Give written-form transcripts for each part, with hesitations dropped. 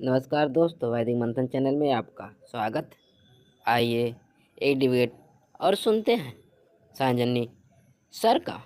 नमस्कार दोस्तों, वैदिक मंथन चैनल में आपका स्वागत। आइए एक डिबेट और सुनते हैं संजनी सर का।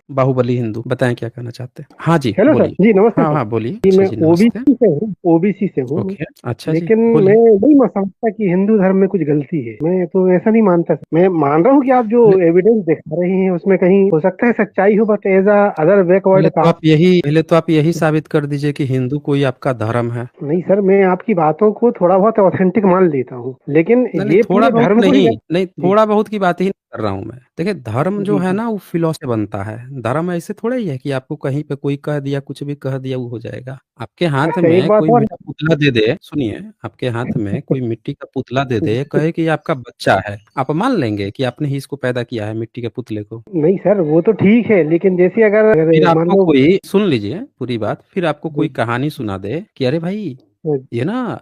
बाहुबली हिंदू बताएं क्या कहना चाहते हैं। हाँ जी हेलो सर बोलिए। जी, नमस्ते हाँ सर हाँ बोलिए। जी। अच्छा मैं जी नमस्ते। ओबीसी से हूँ, ओबीसी से हूँ। ओके अच्छा जी लेकिन मैं बोलिए। नहीं समझता कि हिंदू धर्म में कुछ गलती है। मैं तो ऐसा नहीं मानता। मैं मान रहा हूँ कि आप जो पहले एविडेंस दिखा रहे हैं उसमें कहीं हो सकता है सच्चाई हो, but as a other backward caste. पहले तो आप यही साबित कर दीजिए कि हिंदू कोई आपका धर्म है। नहीं सर, मैं आपकी बातों को थोड़ा बहुत ऑथेंटिक मान लेता हूँ, लेकिन नहीं नहीं ये थोड़ा पूरे बहुत धर्म को ही नहीं नहीं जी थोड़ा बहुत की बात ही नहीं कर रहा हूँ मैं। देखिए धर्म जो जी है जी। ना वो फिलॉसफी बनता है। धर्म ऐसे थोड़ा ही है कि आपको कहीं पे कोई कह दिया कुछ भी कह दिया वो हो जाएगा। आपके हाथ अच्छा, एक में बात कोई और। मिट्टी का पुतला दे दे, सुनिए, आपके हाथ में कोई मिट्टी का पुतला दे दे, कहे कि ये आपका बच्चा है, आप मान लेंगे कि आपने ही इसको पैदा किया है मिट्टी के पुतले को? नहीं सर, वो तो ठीक है, लेकिन जैसे फिर अगर मान आपको लो। कोई सुन लीजिए पूरी बात, फिर आपको कोई जी कहानी सुना दे कि अरे भाई जी। ये ना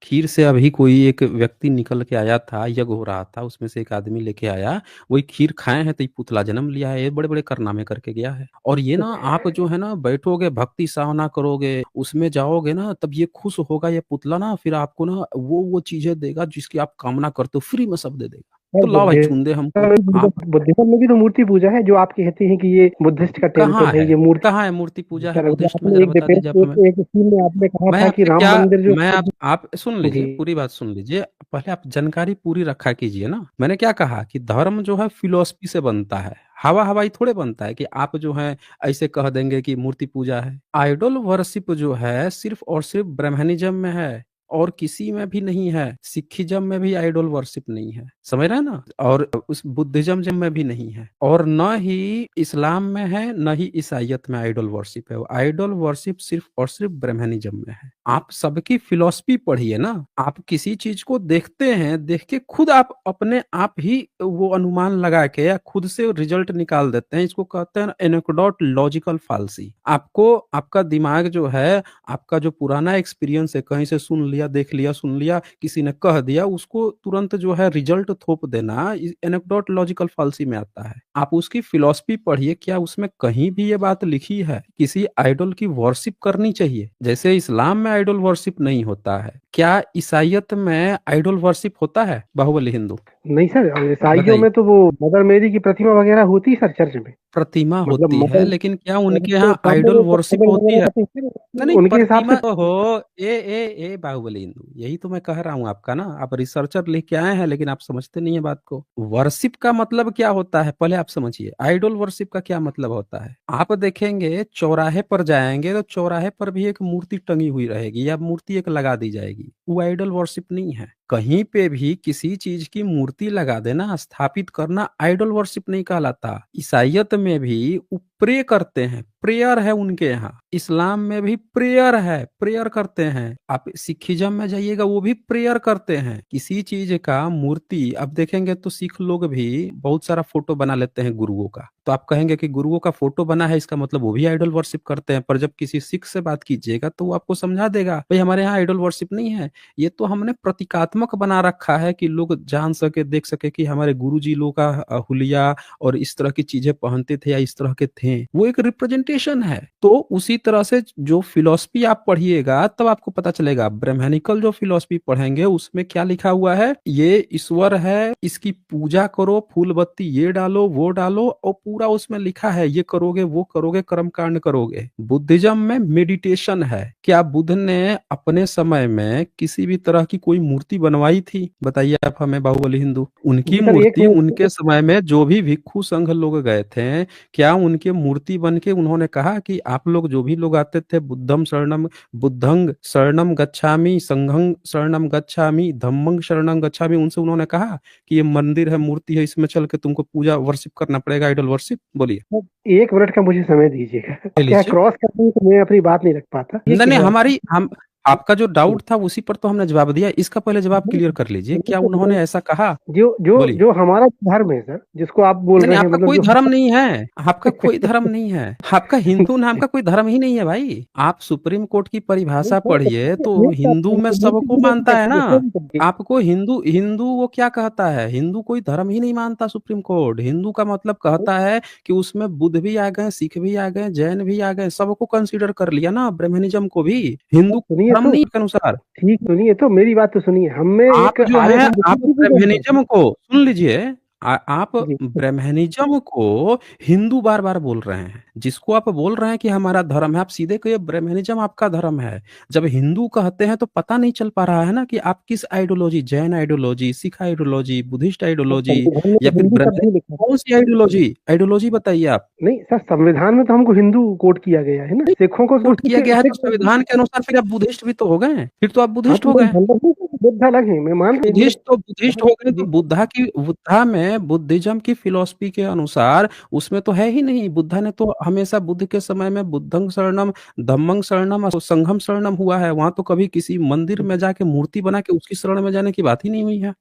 खीर से अभी कोई एक व्यक्ति निकल के आया था, यज्ञ हो रहा था, उसमें से एक आदमी लेके आया, वही खीर खाए हैं तो ये पुतला जन्म लिया है, ये बड़े बड़े कारनामे करके गया है। और ये ना आप जो है ना बैठोगे भक्ति साधना करोगे उसमें जाओगे ना, तब ये खुश होगा ये पुतला ना, फिर आपको ना वो चीजें देगा जिसकी आप कामना करते हो, फ्री में सब दे देगा। सर तो लाओ भाई चुन दे हमको आप। बुद्धिज्म में भी तो मूर्ति पूजा है, जो आप कहते हैं कि ये बुद्धिस्ट का टेम्पल है, ये मूर्ति। कहाँ है मूर्ति पूजा है सर अभी बुद्धिस्ट में? आपने जरा एक बता डिबेट दीजिए आप हमें। एक सीन में आपने कहा मैं था कि आपसे राम क्या मंदिर जो मैं आप सुन लीजिए, जी पूरी बात सुन लीजिए। पहले आप जानकारी पूरी रखा कीजिए ना। मैंने क्या कहा कि धर्म जो है फिलोसफी से बनता है, हवा हवाई थोड़े बनता है कि आप जो है ऐसे कह देंगे कि मूर्ति पूजा है। आइडल वर्शिप जो है सिर्फ और सिर्फ ब्राह्मणिज्म में है और किसी में भी नहीं है। सिखिज्म में भी आइडल वर्शिप नहीं है, समझ रहे हैं ना? और उस बुद्धिज्म में भी नहीं है, और न ही इस्लाम में है, न ही ईसाइयत में आइडल वर्शिप है। आइडल वर्शिप सिर्फ और सिर्फ ब्राह्मणिज्म में है। आप सबकी फिलॉसफी पढ़िए ना। आप किसी चीज को देखते हैं, देख के खुद आप अपने आप ही वो अनुमान लगा के या खुद से रिजल्ट निकाल देते हैं। इसको कहते हैं एनेक्डोट लॉजिकल फाल्सी। आपको आपका दिमाग जो है, आपका जो पुराना एक्सपीरियंस है, कहीं से सुन लिया, देख लिया, सुन लिया, किसी ने कह दिया, उसको तुरंत जो है रिजल्ट थोप देना एनेक्डोट लॉजिकल फाल्सी में आता है। आप उसकी फिलॉसफी पढ़िए, क्या उसमें कहीं भी ये बात लिखी है किसी आइडल की वर्शिप करनी चाहिए? जैसे इस्लाम में आइडल वर्शिप नहीं होता है, क्या ईसाइयत में आइडल वर्शिप होता है? बाहुबली हिंदू नहीं सर, ईसाइयों बताइए। में तो वो मदर मेरी की प्रतिमा वगैरह होती है सर, चर्च में। प्रतिमा मतलब होती है, मदर लेकिन क्या उनके तो यहाँ सामने आइडल में वर्शिप कैंडल होती वगैरह है? रखते हैं, नहीं नहीं उनके हिसाब प्रतिमा से। तो हो। ए बाहुबली हिंदू, यही तो मैं कह रहा हूँ आपका ना, आप रिसर्चर लिख के आए हैं लेकिन आप समझते नहीं है बात को। वर्शिप का मतलब क्या होता है पहले आप समझिए। आइडल वर्शिप का क्या मतलब होता है? आप देखेंगे चौराहे पर जाएंगे तो चौराहे पर भी एक मूर्ति टंगी हुई रहेगी या मूर्ति एक लगा दी जाएगी, वो आइडल वर्शिप नहीं है। कहीं पे भी किसी चीज की मूर्ति लगा देना, स्थापित करना, आइडल वर्शिप नहीं कहलाता। ईसाइयत में भी वो प्रे करते हैं, प्रेयर है उनके यहाँ। इस्लाम में भी प्रेयर है, प्रेयर करते हैं। आप सिखिज्म में जाइएगा वो भी प्रेयर करते हैं। किसी चीज का मूर्ति आप देखेंगे तो सिख लोग भी बहुत सारा फोटो बना लेते हैं गुरुओं का, तो आप कहेंगे कि गुरुओं का फोटो बना है इसका मतलब वो भी आइडल वर्शिप करते हैं। पर जब किसी सिख से बात कीजिएगा तो वो आपको समझा देगा भाई हमारे यहाँ आइडल वर्शिप नहीं है, ये तो हमने प्रतीकात्मक बना रखा है कि लोग जान सके, देख सके कि हमारे गुरुजी लोग का हुलिया और इस तरह की चीजें पहनते थे या इस तरह के थे, वो एक रिप्रेजेंटेशन है। तो उसी तरह से जो फिलॉसफी आप पढ़िएगा तब आपको पता चलेगा। ब्राह्मणिकल जो फिलॉसफी पढ़ेंगे उसमें क्या लिखा हुआ है, ये ईश्वर है, इसकी पूजा करो, फूल बत्ती ये डालो वो डालो, और पूरा उसमें लिखा है ये करोगे वो करोगे, कर्म कांड करोगे। बुद्धिज्म में मेडिटेशन है। क्या बुद्ध ने अपने समय में किसी भी तरह की कोई मूर्ति बनवाई थी? बताइए आप हमें बाहुबली हिंदू। उनकी जी सर, एक मूर्ति मिनट। उनके समय में जो भी भिक्षु संघ लोग गए थे, क्या उनके मूर्ति बन के उन्होंने कहा कि आप लोग जो भी लोग आते थे, बुद्धंग शरणम गच्छामि, संघं शरणम गच्छामि, धम्मंग शरणम गच्छामि, उनसे उन्होंने कहा कि ये मंदिर है, मूर्ति है, इसमें चल के तुमको पूजा वर्शिप करना पड़ेगा, आइडल वर्शिप? बोलिए। एक मिनट का मुझे समय दीजिएगा। ले क्या लीजिए। क्रॉस करते हैं तो मैं अपनी बात नहीं रख पाता, ये नहीं नहीं कह रहा था। हमारी हम आपका जो डाउट था उसी पर तो हमने जवाब दिया, इसका पहले जवाब क्लियर कर लीजिए, नहीं क्या सर, उन्होंने ऐसा कहा? जो जो बोलिए। जो हमारा धर्म है सर, जिसको आप बोल नहीं नहीं रहे हैं, आपका मतलब कोई जो धर्म नहीं है, आपका कोई धर्म नहीं है, आपका हिंदू नाम का कोई धर्म ही नहीं है भाई। आप सुप्रीम कोर्ट की नहीं परिभाषा सर, पढ़िए तो नहीं सर, हिंदू में मूर्ति सबको पूजा की मानता है ना। डेफिनेशन समझिए। आपको हिंदू हिंदू वो क्या कहता है? हिंदू कोई धर्म ही नहीं मानता सुप्रीम कोर्ट। हिंदू का मतलब कहता है कि उसमें बुद्ध भी आ गए, सिख भी आ गए, जैन भी आ गए, सबको कंसीडर कर लिया ना, ब्राह्मणिज्म को भी। हिंदू सुनिए धर्म तो नहीं के अनुसार। ठीक, सुनिए तो मेरी बात तो सुनिए, हमें आप एक जो आर्य है समाज आप की पूजा करते ब्राह्मणिज्म को सुन लीजिए। आप हैं। जी, ब्राह्मणिज्म को हिंदू बार-बार बोल रहे हैं। जिसको आप बोल रहे हैं कि हमारा धर्म है, आप सीधे कहिए ब्राह्मणिज्म आपका धर्म है। जब हिंदू कहते हैं तो पता नहीं चल पा रहा है ना कि आप किस ideology, Jain ideology, Sikh ideology, Buddhist तो आइडियोलॉजी संविधान में या तो फिर हिंदू शब्द ब्राह्मण ही लिखा है। कौन-सी आइडियोलॉजी आइडियोलॉजी बताइए आप। नहीं सर, संविधान में तो हमको हिंदू कोड किया गया है ना, सिखों को तो कोट किया गया है तो सिख। संविधान के अनुसार फिर आप बुद्धिस्ट भी तो हो गए। फिर तो आप हाँ, बुद्धिस्ट तो हो मैं गए। धर्म से बुद्ध अलग है, मैं मान रहा हूँ, मेरे बुद्धिस्ट हो गए तो जी। बुद्धा में बुद्धिज्म की फिलॉसफी के अनुसार उसमें तो है ही नहीं। बुद्धा ने तो हमेशा बुद्ध के समय में बुद्धं शरणम धम्मं शरणम और संघम शरणम हुआ है। वहां तो कभी किसी मंदिर में जाके मूर्ति बना के उसकी शरण में जाने की बात ही नहीं हुई है।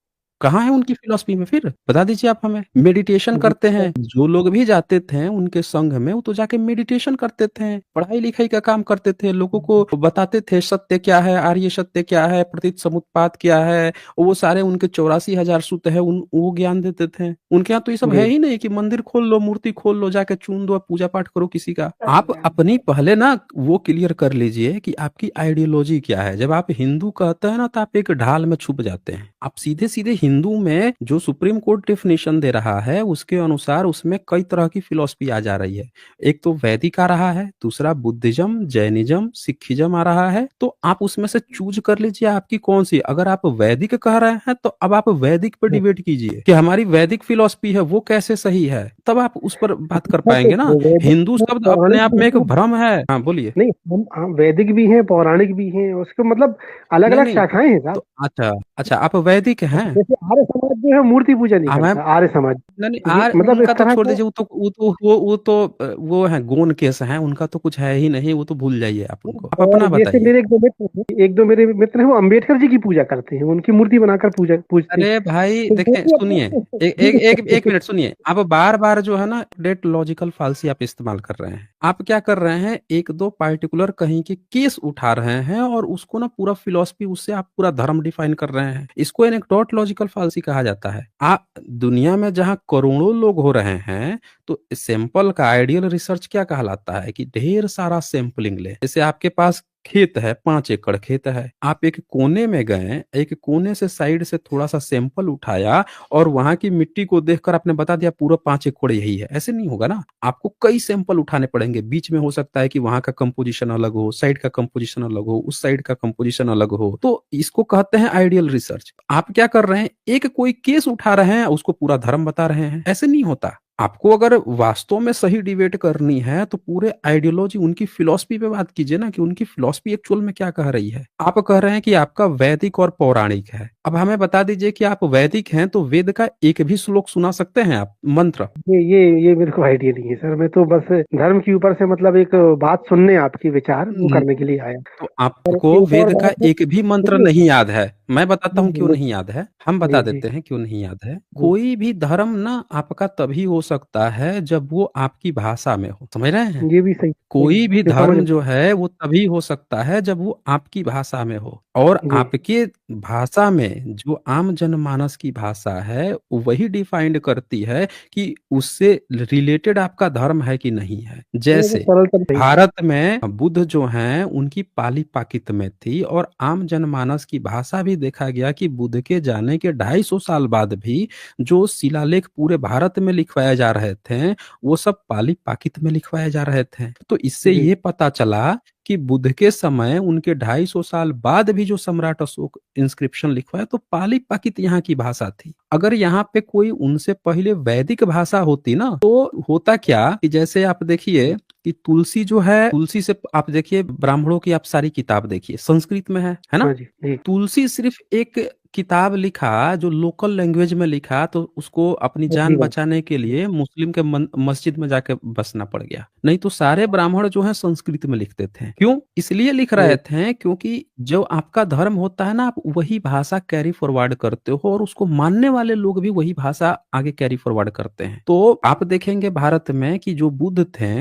कहाँ है उनकी फिलॉसफी में फिर बता दीजिए आप हमें। मेडिटेशन जी, करते हैं जो लोग भी जाते थे उनके संघ में, वो तो जाके मेडिटेशन करते थे, पढ़ाई लिखाई का काम करते थे, लोगों को बताते थे सत्य क्या है, आर्य सत्य क्या है, प्रतीत समुत्पाद क्या है। वो सारे उनके 84,000 सूत्र है वो ज्ञान देते थे। उनके यहाँ तो ये सब है जी। ही नहीं कि मंदिर खोल लो, मूर्ति खोल लो, जाके चून दो, पूजा पाठ करो किसी का। आप अपनी पहले ना वो क्लियर कर लीजिए कि आपकी आइडियोलॉजी क्या है। जब आप हिंदू कहते हैं ना तो आप एक ढाल में छुप जाते हैं। आप सीधे सीधे हिंदू में जो सुप्रीम कोर्ट डेफिनेशन दे रहा है उसके अनुसार उसमें कई तरह की फिलॉसफी आ जा रही है। एक तो वैदिक आ रहा है, दूसरा बुद्धिज्म, जैनिज्म, सिखिज्म आ रहा है। तो आप उसमें से चूज कर लीजिए आपकी कौन सी। अगर आप वैदिक कह रहे हैं तो अब आप वैदिक पर डिबेट कीजिए कि हमारी वैदिक फिलॉसफी है वो कैसे सही है, तब आप उस पर बात कर अच्छा, पाएंगे ना। तो वैदिक हिंदू है, शब्द अपने पौराणिक आप भी में एक है। भ्रम है। हाँ बोलिए। नहीं, हम वैदिक भी हैं, पौराणिक भी हैं, उसके मतलब अलग नहीं अलग नहीं शाखाएं हैं साहब। तो अच्छा अच्छा आप वैदिक हैं। जैसे आर्य समाज जो है मूर्ति पूजा नहीं हमें करता, आर्य समाज। नहीं नहीं ये मतलब इस उनका तो तरह छोड़ का। दीजिए। वो है गौण केस है, उनका तो कुछ है ही नहीं। वो तो भूल जाइए आप उनको। आप और अपना जैसे बताइए। मेरे एक दो मेरे मित्र हैं, वो अम्बेडकर जी की पूजा करते हैं, उनकी मूर्ति बनाकर पूजते हैं। अरे भाई तो वो देखें भी सुनिए, एक अपने मिनट सुनिए। आप बार बार जो है ना डेट लॉजिकल फालसी आप इस्तेमाल कर रहे हैं। आप क्या कर रहे हैं, एक दो पार्टिकुलर कहीं के केस उठा रहे हैं और उसको ना पूरा फिलॉसफी उससे आप पूरा धर्म डिफाइन कर रहे हैं। इसको एनेक्डोट लॉजिकल फालसी कहा जाता है। आप दुनिया में जहां करोड़ों लोग हो रहे हैं तो सैंपल का आइडियल रिसर्च क्या कहलाता है कि ढेर सारा सैंपलिंग ले। जैसे आपके पास खेत है, 5 एकड़ खेत है, आप एक कोने में गए, एक कोने से साइड से थोड़ा सा सैंपल उठाया और वहां की मिट्टी को देखकर आपने बता दिया पूरा 5 एकड़ यही है। ऐसे नहीं होगा ना। आपको कई सैंपल उठाने पड़ेंगे। बीच में हो सकता है कि वहां का कंपोजिशन अलग हो, साइड का कंपोजिशन अलग हो, उस साइड का कंपोजिशन अलग हो। तो इसको कहते हैं आइडियल रिसर्च। आप क्या कर रहे हैं, एक कोई केस उठा रहे हैं उसको पूरा धर्म बता रहे हैं। ऐसे नहीं होता। आपको अगर वास्तव में सही डिबेट करनी है तो पूरे आइडियोलॉजी उनकी फिलॉसफी पे बात कीजिए ना कि उनकी फिलॉसफी एक्चुअल में क्या कह रही है। आप कह रहे हैं कि आपका वैदिक और पौराणिक है। अब हमें बता दीजिए कि आप वैदिक हैं तो वेद का एक भी श्लोक सुना सकते हैं आप, मंत्र। ये मेरे को आइडिया नहीं है सर, मैं तो बस धर्म के ऊपर से मतलब एक बात सुनने, आपकी विचार वो हम्म, करने के लिए आया। तो और आपको एक और वेद का बात है, एक भी मंत्र सुनिए। नहीं याद है। मैं बताता हूँ क्यों नहीं, नहीं याद है, हम बता जी जी देते हैं क्यों नहीं याद है। जी कोई भी धर्म ना आपका तभी हो सकता है जब वो आपकी भाषा में हो। समझ रहे हैं। ये भी सही सही कोई भी ये समझ धर्म रहे जो है वो तभी हो सकता है जब वो आपकी भाषा में हो। और हैं। जी आपके भाषा में जो आम जनमानस की भाषा है वही डिफाइंड करती है कि उससे रिलेटेड आपका धर्म है कि नहीं है। वो जैसे सरलतम सही है। भारत में बुद्ध जो हैं उनकी पाली पाकित में थी और आम जनमानस की भाषा भी देखा गया कि बुद्ध के जाने के 250 साल बाद भी जो शिलालेख पूरे भारत में लिखवाए जा रहे थे वो सब पाली पाकित में लिखवाए जा रहे थे। तो इससे जी ये पता चला कि बुद्ध के समय उनके 250 साल बाद भी जो सम्राट अशोक इंस्क्रिप्शन लिखवाया तो पाली पाकित यहाँ की भाषा थी। अगर यहाँ पे कोई उनसे पहले वैदिक भाषा होती ना तो होता क्या कि जैसे आप देखिए कि तुलसी जो है, तुलसी से आप देखिए ब्राह्मणों की आप सारी किताब देखिए संस्कृत में है ना। हाँ जी जी तुलसी सिर्फ एक किताब लिखा जो लोकल लैंग्वेज में लिखा तो उसको अपनी सही जान बात। बचाने के लिए मुस्लिम के मस्जिद में जाके बसना पड़ गया। नहीं तो सारे ब्राह्मण जो है संस्कृत में लिखते थे। क्यों इसलिए लिख रहे जी थे क्योंकि जो आपका धर्म होता है ना आप वही भाषा कैरी फॉरवर्ड करते हो और उसको मानने वाले लोग भी वही भाषा आगे कैरी फॉरवर्ड करते हैं। तो आप देखेंगे भारत में कि जो बुद्ध थे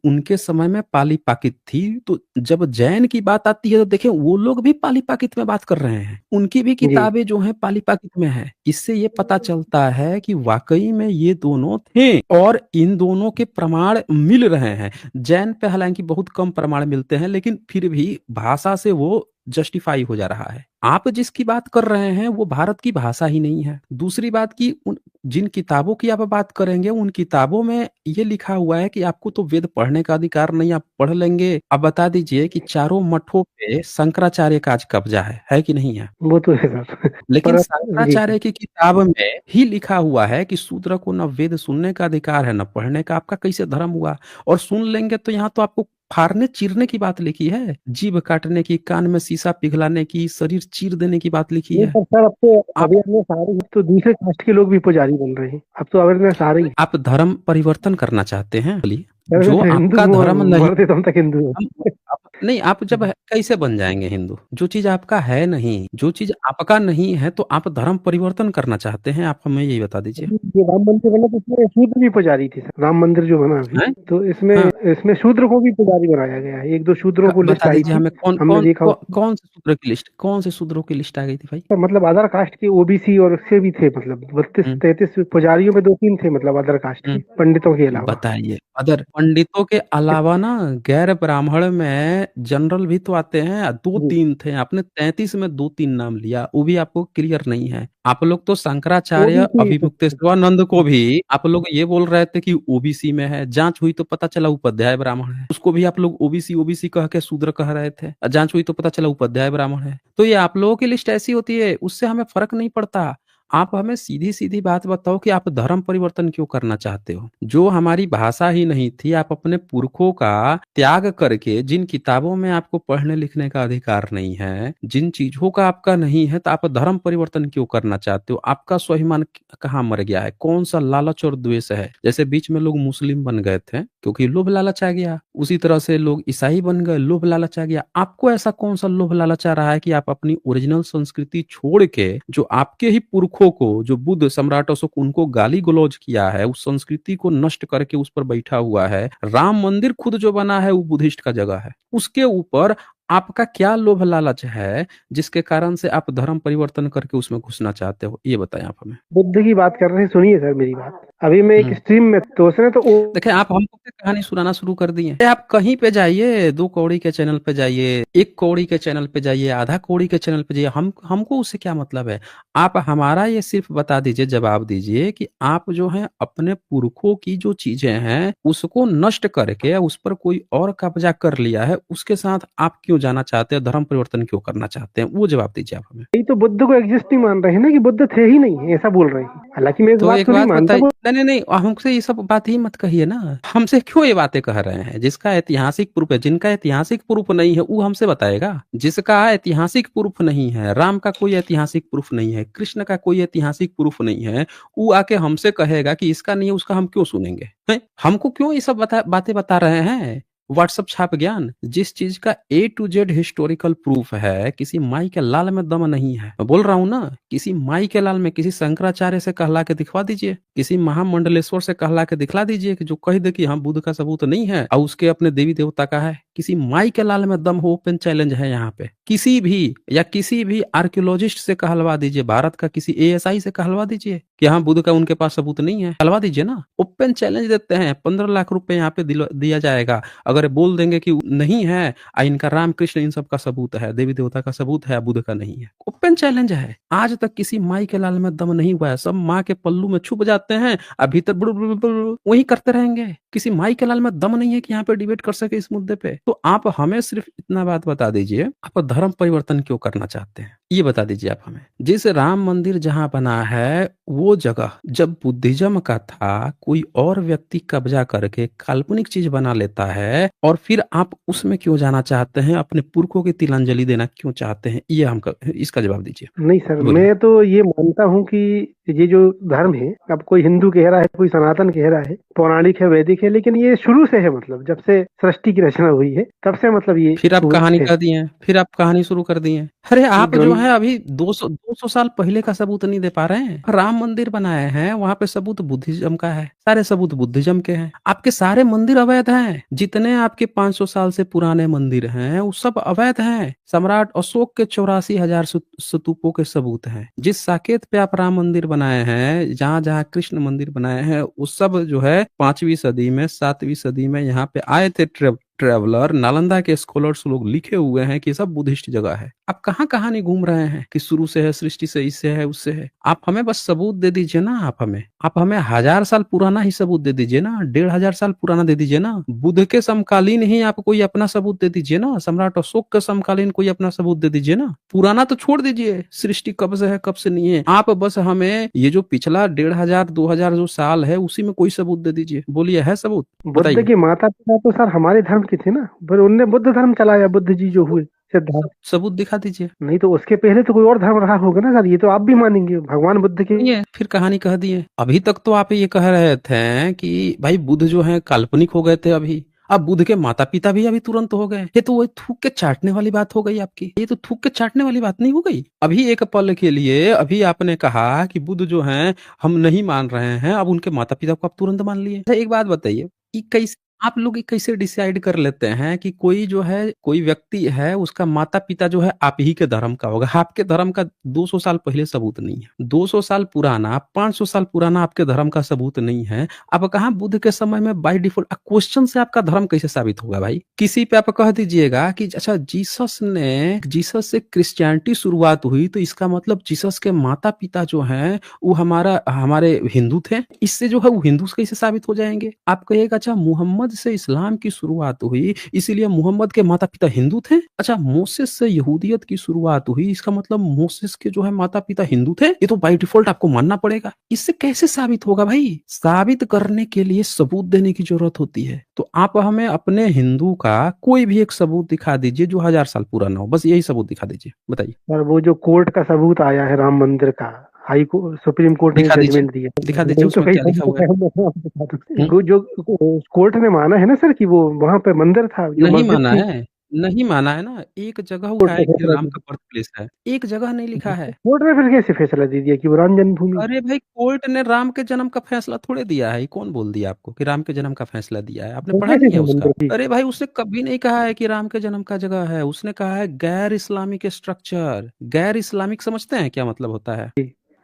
उनके समय में पाली पाकित थी। तो जब जैन की बात आती है तो देखिए वो लोग भी पाली पाकित में बात कर रहे हैं। उनकी भी जी किताबें जो हैं पाली पाकित में है। इससे ये पता चलता है कि वाकई में ये दोनों थे और इन दोनों के प्रमाण मिल रहे हैं। जैन पे हालांकि बहुत कम प्रमाण मिलते हैं लेकिन फिर भी भाषा से वो जस्टिफाई हो जा रहा है। आप जिसकी बात कर रहे हैं वो भारत की भाषा ही नहीं है। दूसरी बात कि जिन किताबों की आप बात करेंगे उन किताबों में ये लिखा हुआ है कि आपको तो वेद पढ़ने का अधिकार नहीं, आप पढ़ लेंगे। अब बता दीजिए कि चारों मठों पे शंकराचार्य का आज कब्जा है कि नहीं है? वो तो है सर। लेकिन पर जी शंकराचार्य की किताब में ही लिखा हुआ है कि शूद्र को न वेद सुनने का अधिकार है न पढ़ने का। आपका कैसे धर्म हुआ? और सुन लेंगे तो यहाँ तो आपको फाड़ने चीरने की बात लिखी है, जीभ काटने की, कान में शीशा पिघलाने की, शरीर चीर देने की बात लिखी नहीं, है। पर सर अब तो आप अवेयरनेस आ रही है, तो दूसरे कास्ट के लोग भी पुजारी बन रहे हैं, अब तो अवेयरनेस आ रही है। आप धर्म परिवर्तन करना चाहते हैं? बोलिए। सर जो हिंदू आपका धर्म नहीं, मरते दम तक हिंदू है। हम नहीं, आप जब कैसे बन जाएंगे हिंदू? जो चीज आपका है नहीं, जो चीज आपका नहीं है, तो आप धर्म परिवर्तन करना चाहते हैं? आप हमें यही बता दीजिए। ये राम मंदिर बना तो इसमें शूद्र भी पुजारी थे सर। राम मंदिर जो बना अभी, हैं? तो इसमें हाँ, इसमें शूद्र को भी पुजारी बनाया गया है। एक दो शूद्रों को लिस्ट बता आई दीजिए थी, हमें कौन हमने कौन देखा कौ, उसमें। कौन से शूद्र की लिस्ट, कौन से शूद्रों की लिस्ट आ गई थी भाई? तो मतलब अदर कास्ट के ओबीसी और उससे भी थे, मतलब 32-33 पुजारियों में 2-3 थे, मतलब अदर कास्ट के पंडितों के अलावा। बताइए, अदर पंडितों के अलावा ना गैर ब्राह्मण में जनरल भी तो आते हैं, दो जी तीन थे। आपने 33 में 2-3 नाम लिया, वो भी आपको क्लियर नहीं है। आप लोग तो शंकराचार्य ओबीसी, अभिमुक्तेश्वरानंद को भी आप लोग ये बोल रहे थे कि ओबीसी में है। जांच हुई तो पता चला उपाध्याय ब्राह्मण है, उसको भी आप लोग ओबीसी ओबीसी कह के शूद्र कह रहे थे। जांच हुई तो पता चला उपाध्याय ब्राह्मण है। तो ये आप लोगों की लिस्ट ऐसी होती है, उससे हमें फर्क नहीं पड़ता। आप हमें सीधी सीधी बात बताओ कि आप धर्म परिवर्तन क्यों करना चाहते हो? जो हमारी भाषा ही नहीं थी, आप अपने पुरखों का त्याग करके, जिन किताबों में आपको पढ़ने लिखने का अधिकार नहीं है, जिन चीजों का आपका नहीं है, तो आप धर्म परिवर्तन क्यों करना चाहते हो? आपका स्वाभिमान कहाँ मर गया है? कौन सा लालच और द्वेष है? जैसे बीच में लोग मुस्लिम बन गए थे क्योंकि लोभ लालच आ गया, उसी तरह से लोग ईसाई बन गए, लोभ लालच आ गया। आपको ऐसा कौन सा लोभ लालच आ रहा है कि आप अपनी ओरिजिनल संस्कृति छोड़ के, जो आपके ही पुरखों को, जो बुद्ध सम्राट अशोक उनको गाली गलौज किया है, उस संस्कृति को नष्ट करके उस पर बैठा हुआ है। राम मंदिर खुद जो बना है वो बुद्धिस्ट का जगह है, उसके ऊपर आपका क्या लोभ लालच है जिसके कारण से आप धर्म परिवर्तन करके उसमें घुसना चाहते हो? ये बताएं आप हमें। बुद्ध की बात कर रहे हैं, सुनिए सर मेरी बात। अभी मैं एक स्ट्रीम में, तो उसने तो देखिए, आप हमको क्या कहानी सुनाना शुरू कर दिए? अरे आप कहीं पे जाइए, 2 कौड़ी के चैनल पे जाइए, 1 कौड़ी के चैनल पे जाइए, आधा कौड़ी के चैनल पे जाइए, हमको उससे क्या मतलब है? आप हमारा ये सिर्फ बता दीजिए, जवाब दीजिए कि आप जो है अपने पुरखों की जो चीजें हैं उसको नष्ट करके उस पर कोई और कब्जा कर लिया है, उसके साथ आप क्यों जाना चाहते हैं? धर्म परिवर्तन क्यों करना चाहते हैं? वो जवाब दीजिए आप हमें। यही तो बुद्ध को एग्जिस्ट नहीं मान रहे हैं ना, कि बुद्ध थे ही नहीं, ऐसा बोल रहे हैं। हालांकि मैं इस तो बात एक को नहीं बात मानता। बताइए, नहीं नहीं नहीं, हमसे ये सब बात ही मत कहिए ना। हमसे क्यों ये बातें कह रहे हैं? जिसका ऐतिहासिक प्रूफ है, जिनका ऐतिहासिक प्रूफ नहीं है वो हमसे बताएगा। जिसका ऐतिहासिक प्रूफ नहीं है, राम का कोई ऐतिहासिक प्रूफ नहीं है, कृष्ण का कोई ऐतिहासिक प्रूफ नहीं है, वो आके हमसे कहेगा कि इसका नहीं है, उसका हम क्यों सुनेंगे? हैं? हमको क्यों ये सब बातें बता रहे हैं? व्हाट्सअप छाप ज्ञान, जिस चीज का A to Z historical proof है, किसी माई के लाल में दम नहीं है। मैं बोल रहा हूं ना, किसी माई के लाल में, किसी शंकराचार्य से कहला के दिखवा दीजिए, किसी महामंडलेश्वर से कहला के दिखला दीजिए कि जो कह दे कि हाँ बुद्ध का सबूत नहीं है और उसके अपने देवी देवता का है। किसी माई के लाल में दम हो, ओपन चैलेंज है यहाँ पे। किसी भी या किसी भी आर्कियोलॉजिस्ट से कहलवा दीजिए, भारत का किसी ASI से कहलवा दीजिए कि हाँ बुद्ध का उनके पास सबूत नहीं है, कहलवा दीजिए ना। ओपन चैलेंज देते हैं, 15 लाख रुपए यहाँ पे दिया जाएगा अगर बोल देंगे कि नहीं है, इनका राम कृष्ण इन सब का सबूत है, देवी देवता का सबूत है, बुद्ध का नहीं है। ओपन चैलेंज है। आज तक किसी माई के लाल में दम नहीं हुआ है। सब माँ के पल्लू में छुप जाते हैं, अभी तक वही करते रहेंगे। किसी माई के लाल में दम नहीं है कि यहाँ पे डिबेट कर सके इस मुद्दे पे। तो आप हमें सिर्फ इतना बात बता दीजिए, आप धर्म परिवर्तन क्यों करना चाहते हैं? ये बता दीजिए आप हमें। जिस राम मंदिर जहां बना है वो जगह जब बुद्धिज्म का था, कोई और व्यक्ति कब्जा करके काल्पनिक चीज बना लेता है, और फिर आप उसमें क्यों जाना चाहते हैं? अपने पुरखों की तिलांजलि देना क्यों चाहते हैं? ये हमको इसका जवाब दीजिए। नहीं सर, बोलिए। मैं तो ये मानता हूँ कि ये जो धर्म है, अब कोई हिंदू कह रहा है, कोई सनातन कह रहा है, पौराणिक है, वैदिक है, लेकिन ये शुरू से है, मतलब जब से सृष्टि की रचना हुई है तब से, मतलब ये फिर आप वो कहानी है। कर दिए, फिर आप कहानी शुरू कर दिए। अरे आप जो है अभी 200 साल पहले का सबूत नहीं दे पा रहे हैं। राम मंदिर बनाए हैं, वहां पे सबूत बुद्धिज्म का है, सारे सबूत बुद्धिज्म के हैं। आपके सारे मंदिर अवैध हैं, जितने आपके 500 साल से पुराने मंदिर हैं वो सब अवैध हैं। सम्राट अशोक के 84,000 स्तूपों के सबूत हैं। जिस साकेत पे आप राम मंदिर बनाए हैं, जहां जहां कृष्ण मंदिर बनाए हैं, वो सब जो है 5वीं सदी में, 7वीं सदी में यहाँ पे आए थे ट्रेवलर, नालंदा के स्कॉलर्स लोग लिखे हुए हैं कि ये सब बुद्धिस्ट जगह है। आप कहाँ कहानी घूम रहे हैं कि शुरू से है, सृष्टि से, इससे है, उससे है। आप हमें बस सबूत दे दीजिए ना। आप हमें 1000 साल पुराना ही सबूत दे दीजिए ना, 1500 साल पुराना दे दीजिए ना। बुद्ध के समकालीन ही आप कोई अपना सबूत दे दीजिए ना, सम्राट अशोक के समकालीन कोई अपना सबूत दे दीजिए ना। पुराना तो छोड़ दीजिए, सृष्टि कब से है कब से नहीं है। आप बस हमें ये जो पिछला 1500-2000 जो साल है उसी में कोई सबूत दे दीजिए। बोलिए, है सबूत? बुद्ध बताइए। के माता पिता तो सर हमारे धर्म के थे ना, पर उनने बुद्ध धर्म चलाया, बुद्ध जी जो हुए सिद्धार्थ। सबूत दिखा दीजिए। नहीं तो उसके पहले तो कोई और धर्म रहा होगा ना सर, ये तो आप भी मानेंगे भगवान बुद्ध के। नहीं है, फिर कहानी कह दिए। अभी तक तो आप ये कह रहे थे कि भाई बुद्ध जो है काल्पनिक हो गए थे। अभी अब बुद्ध के माता पिता भी अभी तुरंत हो गए। ये तो वही थूक के चाटने वाली बात हो गई आपकी। ये तो थूक के चाटने वाली बात नहीं हो गई। अभी एक पल के लिए अभी आपने कहा कि बुद्ध जो हैं हम नहीं मान रहे हैं, अब उनके माता पिता को आप तुरंत मान लिए। अच्छा, एक बात बताइए कि कैसे आप लोग ये कैसे डिसाइड कर लेते हैं कि कोई जो है, कोई व्यक्ति है, उसका माता पिता जो है आप ही के धर्म का होगा? आपके धर्म का 200 साल पहले सबूत नहीं है, 200 साल पुराना, 500 साल पुराना आपके धर्म का सबूत नहीं है। आप कहाँ बुद्ध के समय में बाय डिफॉल्ट क्वेश्चन से आपका धर्म कैसे साबित होगा भाई? किसी पे आप कह दीजिएगा कि अच्छा जीसस से क्रिश्चियनिटी शुरुआत हुई, तो इसका मतलब जीसस के माता पिता जो हैं वो हमारे हिंदू थे। इससे जो है वो हिंदू कैसे साबित हो जाएंगे? आप कहिएगा अच्छा मोहम्मद से इस्लाम की शुरुआत हुई, इसीलिए मोहम्मद के माता पिता हिंदू थे। अच्छा, मोसेस से यहूदियत की शुरुआत हुई, इसका मतलब मोसेस के जो है माता पिता हिंदू थे। ये तो बाय डिफॉल्ट आपको मानना पड़ेगा। इससे कैसे साबित होगा भाई? साबित करने के लिए सबूत देने की जरूरत होती है। तो आप हमें अपने हिंदू का कोई भी एक सबूत दिखा दीजिए जो 1000 साल पुराना हो, बस यही सबूत दिखा दीजिए, बताइए। और वो जो कोर्ट का सबूत आया है राम मंदिर का, हाई कोर्ट सुप्रीम कोर्ट ने दिखा दीजिए, जजमेंट दिया, दिखा दीजिए, नहीं तो उसमें कहीं क्या लिखा हुआ है? हम दिखा दूं। हम्म? वो जो कोर्ट ने माना है ना सर कि वो वहां पे मंदिर था, जो नहीं मस्जिद माना थी। है, नहीं माना है ना। एक जगह कोर्ट उठा ने है कि फैसला राम दिया, का बर्थ प्लेस है, एक जगह नहीं लिखा है। कोर्ट ने फिर कैसे फैसला दे दिया कि वो राम जन्मभूमि? अरे भाई, कोर्ट ने राम के जन्म का फैसला थोड़े दिया है। ये कौन बोल दिया आपको कि राम के जन्म का फैसला दिया है? आपने तो पढ़ा कैसे नहीं है था उसका? मंदिर की? अरे भाई, उसने कभी नहीं कहा है कि राम के जन्म का जगह है। उसने कहा है गैर इस्लामिक स्ट्रक्चर। गैर इस्लामिक समझते हैं क्या मतलब होता है?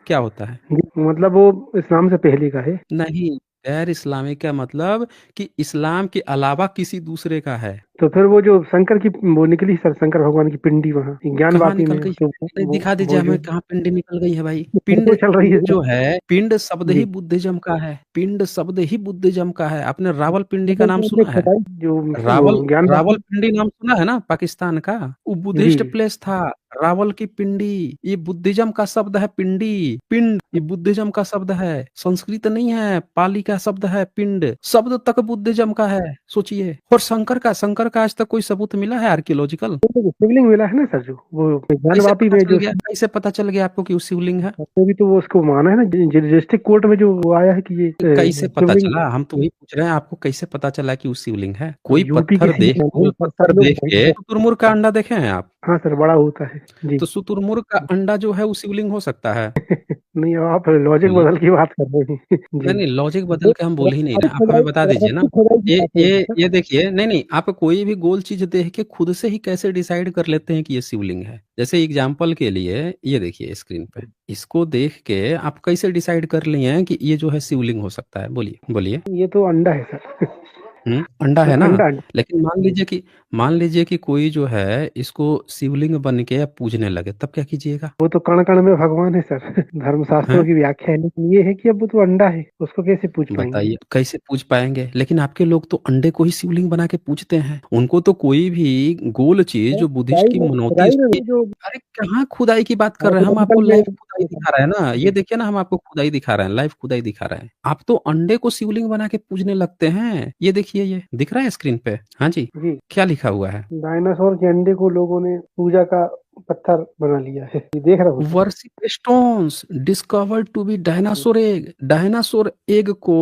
क्या होता है? मतलब वो इस्लाम से पहले का है। नहीं, गैर इस्लामिक का मतलब कि इस्लाम के अलावा किसी दूसरे का है। तो फिर वो जो शंकर की वो निकली सर, शंकर भगवान की पिंडी वहाँ ज्ञान कहाँ वापी निकल में, गई? तो नहीं, दिखा दीजिए वो जो हमें कहाँ पिंड निकल गई है भाई। पिंड फोटो चल रही पिंड है जो है, पिंड शब्द ही जी। बुद्धिज्म का है। पिंड शब्द ही बुद्धिज्म का है। आपने रावलपिंडी का मतलब नाम जो आपने सुना है? खुदाई जो रावल वो ज्ञान वापी। रावलपिंडी नाम सुना है ना, पाकिस्तान का? वो जी बुद्धिस्ट प्लेस था। रावल की पिंडी, ये बुद्धिज्म का शब्द है। पिंडी, पिंड, ये बुद्धिज्म का शब्द है। संस्कृत नहीं है, पाली का शब्द है पिंड। शब्द तक बुद्धिज्म का है, सोचिए। और शंकर का आज तक कोई सबूत मिला है आर्कियोलॉजिकल? शिवलिंग मिला है ना सर, जो वो ज्ञान कैसे वापी पता में चल जो, गया? कैसे पता चल गया आपको कि वो शिवलिंग है? तो भी तो वो उसको माना है ना डिस्ट्रिक्ट कोर्ट में, जो वो आया है कि ये कैसे पता शिवलिंग चला? हम तो वही पूछ रहे हैं, आपको कैसे पता चला कि वो शिवलिंग है? कोई यूपी की कोई सीमा पत्थर सब लोग। देख के शुतुरमुर्ग का अंडा देखे हैं आप? हाँ सर, बड़ा होता है जी। तो शुतुरमुर्ग का अंडा जो है वो शिवलिंग हो सकता है? नहीं, आप लॉजिक बोलिए। बदल की बात कर रहे हैं नहीं जी। नहीं, लॉजिक बदल वो के हम बोल ही नहीं रहे। आप खुदाई हमें बता दीजिए ना। खुदाई की ये बात हो रही ये है सर। ये देखिए, नहीं नहीं, आप कोई भी गोल चीज देख के खुद से ही कैसे डिसाइड कर लेते हैं कि ये शिवलिंग है? जैसे एग्जाम्पल के लिए ये देखिए स्क्रीन पे, इसको देख के आप कैसे डिसाइड कर लिए हैं कि ये जो है शिवलिंग हो सकता है? बोलिए बोलिए। ये तो अंडा है सर। अंडा है ना। अंडा। लेकिन मान लीजिए कि कोई जो है इसको शिवलिंग बन के पूजने लगे, तब क्या कीजिएगा? वो तो कण कण में भगवान है सर। धर्मशास्त्रों हैं? की व्याख्या है, लेकिन ये है कि अब वो तो अंडा है, उसको कैसे पूछ पाएंगे? बताइए कैसे पूज पाएंगे? लेकिन आपके लोग तो अंडे को ही शिवलिंग बना के पूजते हैं। उनको तो कोई भी गोल चीज जो बुद्धिस्ट की मनौती खुदाई में इसकी। वो जो अरे कहाँ खुदाई की बात कर रहे हैं? हम आपको आर्कियोलॉजिकल लाइव खुदाई में। दिखा रहे हैं ना। ये देखिए ना, हम आपको खुदाई दिखा रहे हैं, लाइव खुदाई दिखा रहे हैं। आप तो अंडे को शिवलिंग बना के पूजने लगते हैं। ये देखिए, ये दिख रहा है स्क्रीन पे? हाँ जी। जी, क्या लिखा हुआ है? डायनासोर के अंडे को लोगों ने पूजा का पत्थर बना लिया है, ये देख रहा हूँ sir. Worship stones discovered to be dinosaur egg. Dinosaur egg को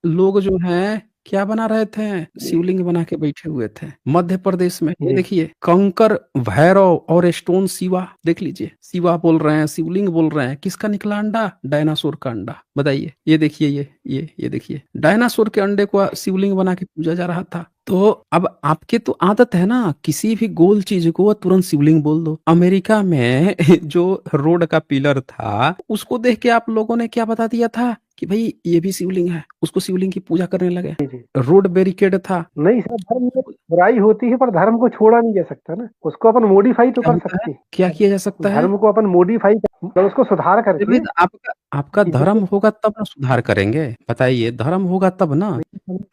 लोग जो है क्या बना रहे थे? शिवलिंग बना के बैठे हुए थे मध्य प्रदेश में। ये जी देखिए, कंकर भैरव और स्टोन शिवा, देख लीजिए। शिवा बोल रहे हैं, शिवलिंग बोल रहे हैं। किसका निकला अंडा? डायनासोर का अंडा। बताइए। ये देखिए, ये देखिए, डायनासोर के अंडे को शिवलिंग बना के पूजा जा रहा था। तो अब आपके तो आदत है ना, किसी भी गोल चीज को तुरंत शिवलिंग बोल दो। अमेरिका में जो रोड का पिलर था उसको देख के आप लोगों ने क्या बता दिया था कि भाई ये भी शिवलिंग है, उसको शिवलिंग की पूजा करने लगे। जी जी रोड बैरिकेड था, नहीं सर, धर्म में बुराई होती है पर धर्म को छोड़ा नहीं जा सकता ना, उसको अपन मॉडिफाई तो क्या कर होता है, सकते हैं। क्या किया जा सकता है? धर्म को अपन मॉडिफाई मतलब उसको सुधार अरे भाई करके आपका आपका कि धर्म जैसे होगा तब ना सुधार करेंगे, बताइए, धर्म होगा तब ना।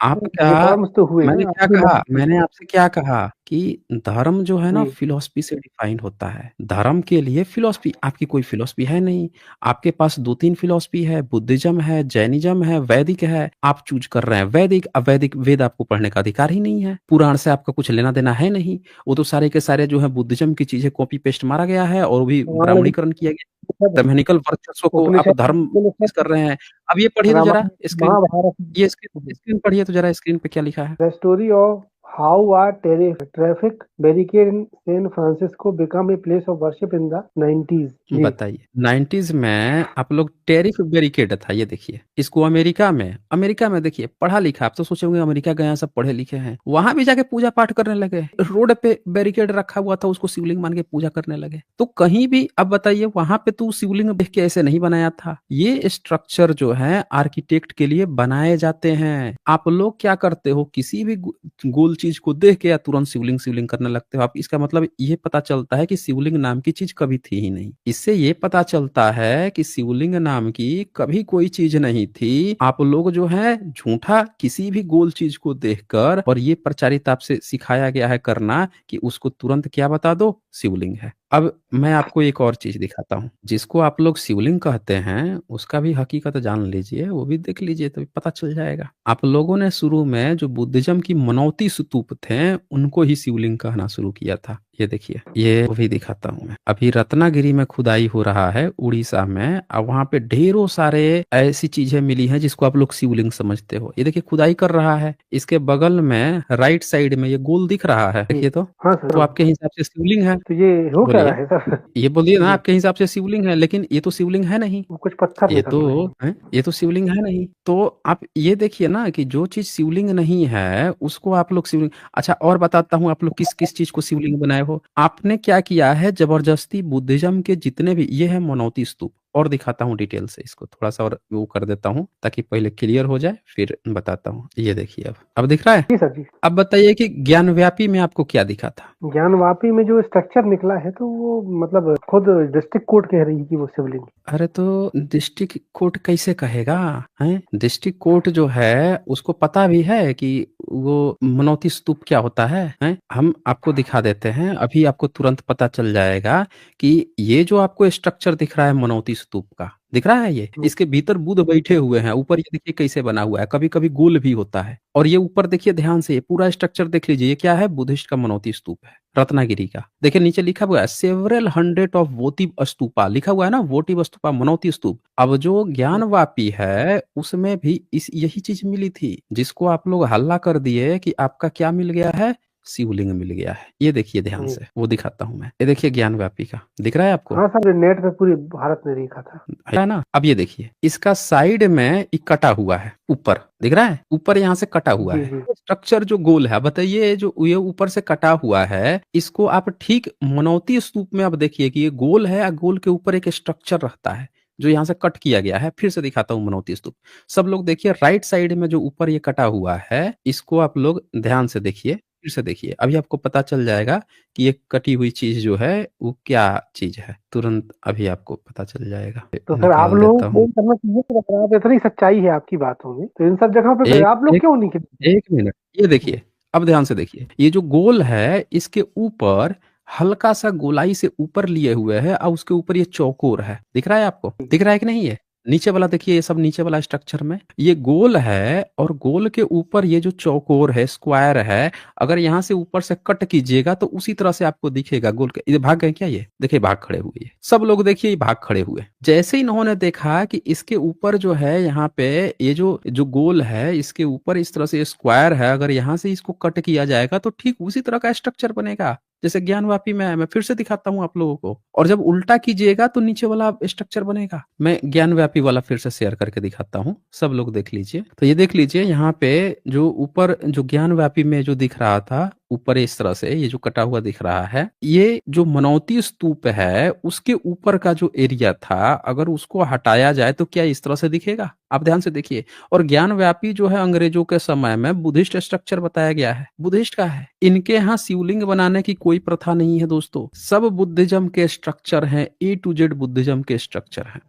आपका रिफॉर्म्स तो हुए मैंने ना क्या आपकी कहा, जी मैंने आपसे क्या कहा कि धर्म जो है ना जी फिलॉसफी से डिफाइन होता है। धर्म के लिए फिलॉसफी, आपकी कोई फिलॉसफी है नहीं। आपके पास 2-3 फिलॉसफी है, बुद्धिज्म है, जैनिज्म है, वैदिक है। आप चूज कर रहे हैं वैदिक। अब वैदिक वेद आपको पढ़ने का अधिकार ही नहीं है। पुराण से आपका कुछ लेना-देना है नहीं। वो तो सारे के सारे जो है बुद्धिज्म की चीजें कॉपी पेस्ट मारा गया है और वो भी पुराण भी ब्राह्मणीकरण किया गया। सब ब्राह्मणिकल वर्चस्व को आप उपनिषद धर्म में पेश कर सब रहे हैं। अब ये पढ़िए तो जरा रामायण स्क्रीन पे, महाभारत ये स्क्रीन पढ़िए तो जरा, स्क्रीन पे क्या लिखा है? The story of how our traffic barricade in San Francisco become a place of worship in the 90s। जी बताइए, 90s में आप लोग टैरिफ बैरिकेड था, ये देखिए इसको अमेरिका में देखिए, पढ़ा लिखा, आप तो सोचे होंगे अमेरिका गए हैं सब पढ़े लिखे हैं, वहां भी जाके पूजा पाठ करने लगे। रोड पे बैरिकेड रखा हुआ था, उसको शिवलिंग मान के पूजा करने लगे। तो कहीं भी अब बताइए, वहां पे तू शिवलिंग देख के ऐसे नहीं बनाया था। ये स्ट्रक्चर जो है आर्किटेक्ट के लिए बनाए जाते हैं। आप लोग क्या करते हो, किसी भी गोल चीज को देख के या तुरंत शिवलिंग शिवलिंग करने लगते हो। आप इसका मतलब ये पता चलता है कि शिवलिंग नाम की चीज कभी थी ही नहीं। इससे ये पता चलता है कि शिवलिंग नाम की कभी कोई चीज नहीं थी। आप लोग जो है झूठा किसी भी गोल चीज को देखकर, और ये प्रचारित आपसे सिखाया गया है करना कि उसको तुरंत क्या बता दो, शिवलिंग है। अब मैं आपको एक और चीज दिखाता हूँ, जिसको आप लोग शिवलिंग कहते हैं उसका भी हकीकत जान लीजिए, वो भी देख लीजिए तभी पता चल जाएगा। आप लोगों ने शुरू में जो बुद्धिज्म की मनौती स्तूप थे उनको ही शिवलिंग कहना शुरू किया था। ये देखिए, ये वो भी दिखाता हूँ मैं। अभी रत्नागिरी में खुदाई हो रहा है उड़ीसा में, और वहां पे ढेरों सारे ऐसी चीजें मिली हैं जिसको आप लोग शिवलिंग समझते हो। ये देखिए खुदाई कर रहा है, इसके बगल में राइट साइड में ये गोल दिख रहा है, देखिए तो हाँ सर वो आपके हिसाब से शिवलिंग है? तो ये हो क्या रहा बोलिए, है सर ये बोलिए ना, जी आपके हिसाब से शिवलिंग है, लेकिन ये तो शिवलिंग है नहीं। वो कुछ पत्थर ये निकल तो रहे हैं। है, ये तो शिवलिंग है नहीं। तो आप ये देखिए ना कि जो चीज शिवलिंग नहीं है उसको आप लोग शिवलिंग। अच्छा और बताता हूँ, आप लोग किस किस चीज को शिवलिंग बनाए हो। आपने क्या किया है, जबरदस्ती बुद्धिज्म के जितने भी, ये है मनौती स्तूप। और दिखाता हूँ डिटेल से, इसको थोड़ा सा और वो कर देता हूँ ताकि पहले क्लियर हो जाए, फिर बताता हूँ। ये देखिए, अब दिख रहा है। जी सर जी अब बताइए कि ज्ञानव्यापी में आपको क्या दिखा था? ज्ञानवापी में जो स्ट्रक्चर निकला है तो वो मतलब खुद डिस्ट्रिक्ट कोर्ट कह रही है कि वो शिवलिंग अरे तो डिस्ट्रिक्ट कोर्ट कैसे कहेगा, हैं? डिस्ट्रिक्ट कोर्ट जो है उसको पता भी है कि वो मनौती स्तूप क्या होता है, हैं? हम आपको दिखा देते हैं, अभी आपको तुरंत पता चल जाएगा कि ये जो आपको स्ट्रक्चर दिख रहा है मनौती स्तूप का, दिख रहा है ये, है। इसके भीतर बुद्ध बैठे हुए हैं। ऊपर ये देखिए कैसे बना हुआ है, कभी कभी गोल भी होता है। और ये ऊपर देखिए ध्यान से, ये पूरा स्ट्रक्चर देख लीजिए, ये क्या है, बुद्धिस्ट का मनौती स्तूप है, रत्नागिरी का। देखिए नीचे लिखा हुआ है सेवरल हंड्रेड ऑफ वोटिव स्तूपा, लिखा हुआ है ना, वोटिव स्तूपा, मनौती स्तूप। अब जो ज्ञानवापी है उसमें भी इस यही चीज मिली थी, जिसको आप लोग हल्ला कर दिए कि आपका क्या मिल गया है, शिवलिंग मिल गया है। ये देखिए ध्यान जी से, वो दिखाता हूं मैं। ये देखिए ज्ञानव्यापी का, दिख रहा है आपको? हाँ सर नेट पे पूरी भारत ने देखा था। है ना। अब ये देखिए, इसका साइड में एक कटा हुआ है, ऊपर दिख रहा है, ऊपर यहाँ से कटा हुआ जी है। जी स्ट्रक्चर जो गोल है, बताइए जो ये ऊपर से कटा हुआ है, इसको आप ठीक मनौती स्तूप में अब देखिए कि ये गोल है, और गोल के ऊपर एक स्ट्रक्चर रहता है जो यहाँ से कट किया गया है। फिर से दिखाता हूँ मनौती स्तूप। सब लोग देखिए, राइट साइड में जो ऊपर ये कटा हुआ है, इसको आप लोग ध्यान से देखिए, फिर से देखिए, अभी आपको पता चल जाएगा कि ये कटी हुई चीज जो है वो क्या चीज है। तुरंत अभी आपको पता चल जाएगा, तो सर आप निकाल लोगों देता को हूँ। करना चाहिए कि अगर आप इतनी सच्चाई है आपकी बातों में तो इन सब जगह पे फिर एक आप लोग एक क्यों नहीं किए। एक मिनट, ये देखिए, अब ध्यान से देखिए, ये जो गोल है इसके ऊपर हल्का सा गोलाई से ऊपर लिए हुए है, और उसके ऊपर ये चौकोर है, दिख रहा है आपको, दिख रहा है कि नहीं? ये नीचे वाला देखिए, ये सब नीचे वाला स्ट्रक्चर में ये गोल है, और गोल के ऊपर ये जो चौकोर है, स्क्वायर है। अगर यहाँ से ऊपर से कट कीजिएगा तो उसी तरह से आपको दिखेगा गोल के। ये भाग गए क्या? ये देखिए भाग खड़े हुए, ये सब लोग देखिए, ये भाग खड़े हुए। जैसे ही इन्होंने देखा कि इसके ऊपर जो है, यहाँ पे ये जो जो गोल है, इसके ऊपर इस तरह से स्क्वायर है, अगर यहाँ से इसको कट किया जाएगा तो ठीक उसी तरह का स्ट्रक्चर बनेगा जैसे ज्ञानवापी में है। मैं फिर से दिखाता हूँ आप लोगों को, और जब उल्टा कीजिएगा तो नीचे वाला स्ट्रक्चर बनेगा। मैं ज्ञानव्यापी वाला फिर से शेयर करके दिखाता हूँ, सब लोग देख लीजिए। तो ये देख लीजिए, यहाँ पे जो ऊपर जो ज्ञानव्यापी में जो दिख रहा था ऊपर इस तरह से, ये जो कटा हुआ दिख रहा है, ये जो मनौती स्तूप है उसके ऊपर का जो एरिया था, अगर उसको हटाया जाए तो क्या इस तरह से दिखेगा? आप ध्यान से देखिए। और ज्ञान व्यापी जो है अंग्रेजों के समय में बुद्धिस्ट स्ट्रक्चर बताया गया है, बुद्धिस्ट का है। इनके यहाँ शिवलिंग बनाने की कोई प्रथा नहीं है दोस्तों, सब बुद्धिज्म के स्ट्रक्चर हैं, A to Z बुद्धिज्म के स्ट्रक्चर हैं।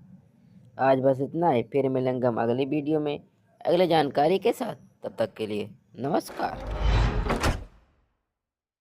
आज बस इतना ही, फिर मिलेंगे हम अगली वीडियो में अगले जानकारी के साथ। तब तक के लिए नमस्कार।